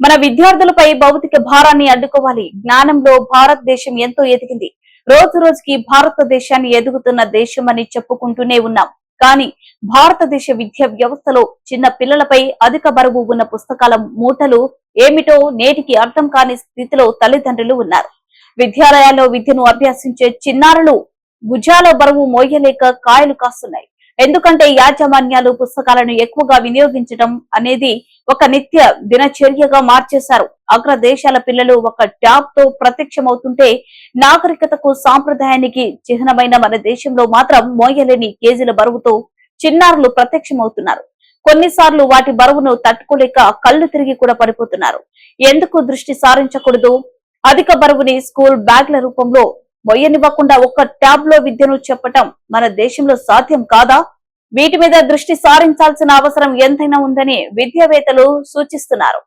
మన విద్యార్థులపై భౌతిక భారాన్ని అడ్డుకోవాలి. జ్ఞానంలో భారతదేశం ఎంతో ఎదిగింది. రోజు రోజుకి భారతదేశాన్ని ఎదుగుతున్న దేశం అని చెప్పుకుంటూనే ఉన్నాం. కానీ భారతదేశ విద్యా వ్యవస్థలో చిన్న పిల్లలపై అధిక బరువు ఉన్న పుస్తకాల మూటలు ఏమిటో నేటికి అర్థం కాని స్థితిలో తల్లిదండ్రులు ఉన్నారు. విద్యాలయాల్లో విద్యను అభ్యసించే చిన్నారులు భుజాల బరువు మోయలేక కాయలు కాస్తున్నాయి. ఎందుకంటే యాజమాన్యాలు పుస్తకాలను ఎక్కువగా వినియోగించడం అనేది ఒక నిత్య దినచర్యగా మార్చేశారు. అగ్ర దేశాల పిల్లలు ఒక ట్యాబ్ తో ప్రత్యక్షమవుతుంటే నాగరికతకు సాంప్రదాయానికి చిహ్నమైన మన దేశంలో మాత్రం మోయలేని కేజీల బరువుతో చిన్నారులు ప్రత్యక్షమవుతున్నారు. కొన్నిసార్లు వాటి బరువును తట్టుకోలేక కళ్ళు తిరిగి కూడా పడిపోతున్నారు. ఎందుకు దృష్టి సారించకూడదు? అధిక బరువుని స్కూల్ బ్యాగ్ల రూపంలో మొయ్యనివ్వకుండా ఒక్క ట్యాబ్ లో విద్యను చెప్పటం మన దేశంలో సాధ్యం కాదా? వీటి మీద దృష్టి సారించాల్సిన అవసరం ఎంతైనా ఉందని విద్యావేత్తలు సూచిస్తున్నారు.